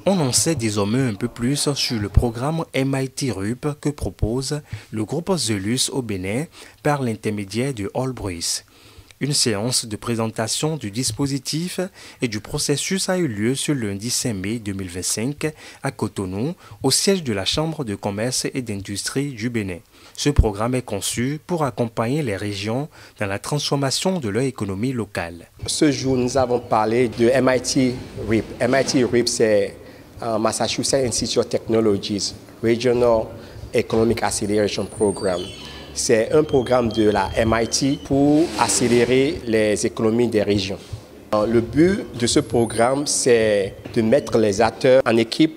On en sait désormais un peu plus sur le programme MIT RUP que propose le groupe Zelus au Bénin par l'intermédiaire de Allbruys. Une séance de présentation du dispositif et du processus a eu lieu ce lundi 5 mai 2025 à Cotonou, au siège de la Chambre de commerce et d'industrie du Bénin. Ce programme est conçu pour accompagner les régions dans la transformation de leur économie locale. Ce jour, nous avons parlé de MIT RIP. MIT RIP, c'est Massachusetts Institute of Technologies Regional Economic Acceleration Program. C'est un programme de la MIT pour accélérer les économies des régions. Le but de ce programme, c'est de mettre les acteurs en équipe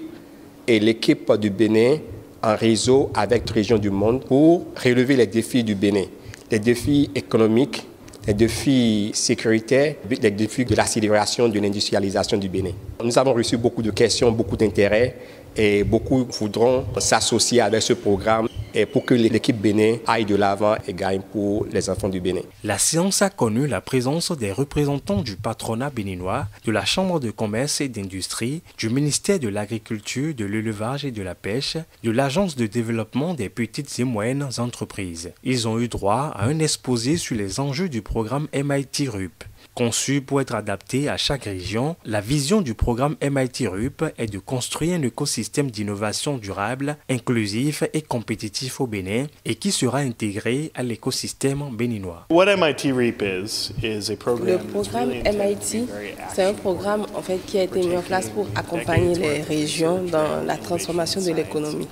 et l'équipe du Bénin en réseau avec les régions du monde pour relever les défis du Bénin, les défis économiques, les défis sécuritaires, les défis de l'accélération de l'industrialisation du Bénin. Nous avons reçu beaucoup de questions, beaucoup d'intérêt et beaucoup voudront s'associer avec ce programme et pour que l'équipe Bénin aille de l'avant et gagne pour les enfants du Bénin. La séance a connu la présence des représentants du patronat béninois, de la Chambre de commerce et d'industrie, du ministère de l'Agriculture, de l'Élevage et de la Pêche, de l'Agence de développement des petites et moyennes entreprises. Ils ont eu droit à un exposé sur les enjeux du programme MIT RUP. Conçu pour être adapté à chaque région, la vision du programme MIT RUP est de construire un écosystème d'innovation durable, inclusif et compétitif au Bénin et qui sera intégré à l'écosystème béninois. Le programme MIT, c'est un programme en fait, qui a été mis en place pour accompagner les régions dans la transformation de l'économie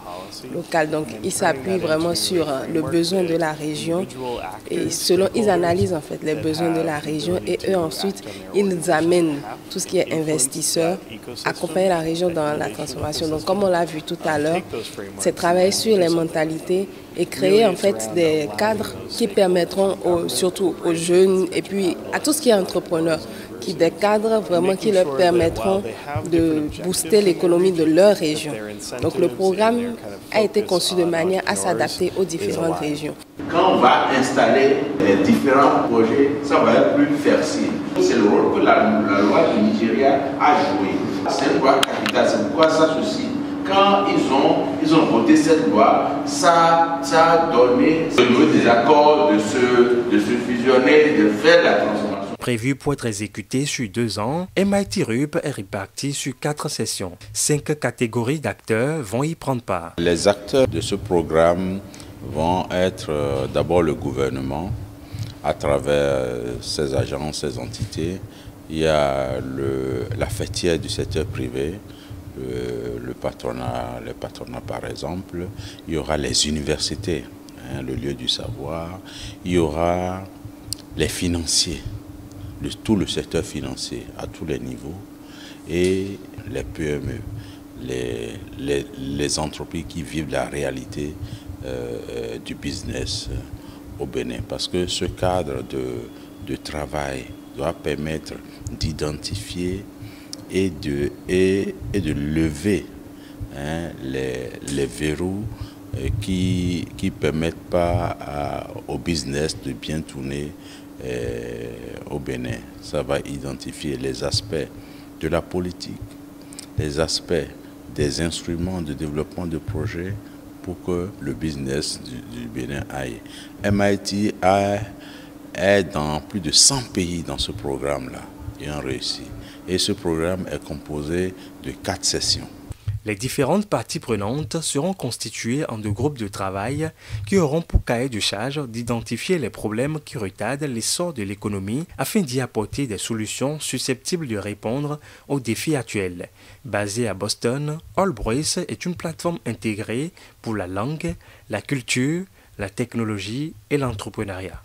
locale. Donc, il s'appuie vraiment sur le besoin de la région et ils analysent en fait les besoins de la région et eux ensuite, ils amènent tout ce qui est investisseurs, accompagner la région dans la transformation. Donc, comme on l'a vu tout à l'heure, c'est travailler sur les mentalités et créer en fait des cadres qui permettront surtout aux jeunes et puis à tout ce qui est entrepreneur, des cadres vraiment qui leur permettront de booster l'économie de leur région. Donc le programme a été conçu de manière à s'adapter aux différentes régions. Quand on va installer les différents projets, ça va être plus facile. C'est le rôle que la loi du Nigeria a joué. C'est une loi capitale, c'est pourquoi ça ceci. Quand ils ont voté cette loi, ça a donné des accords de se fusionner, de faire la transformation. Prévu pour être exécuté sur 2 ans, MIT RUP est réparti sur 4 sessions. 5 catégories d'acteurs vont y prendre part. Les acteurs de ce programme vont être d'abord le gouvernement, à travers ses agences, ses entités. Il y a la fêtière du secteur privé, le patronat, les patronats par exemple. Il y aura les universités, le lieu du savoir. Il y aura les financiers. Tout le secteur financier à tous les niveaux et les PME, les entreprises qui vivent la réalité du business au Bénin. Parce que ce cadre de travail doit permettre d'identifier et de lever les verrous qui ne permettent pas au business de bien tourner au Bénin. Ça va identifier les aspects de la politique, les aspects des instruments de développement de projets pour que le business du Bénin aille. MIT est dans plus de 100 pays dans ce programme-là et ont réussi. Et ce programme est composé de 4 sessions. Les différentes parties prenantes seront constituées en 2 groupes de travail qui auront pour cahier de charge d'identifier les problèmes qui retardent l'essor de l'économie afin d'y apporter des solutions susceptibles de répondre aux défis actuels. Basée à Boston, Allbruys est une plateforme intégrée pour la langue, la culture, la technologie et l'entrepreneuriat.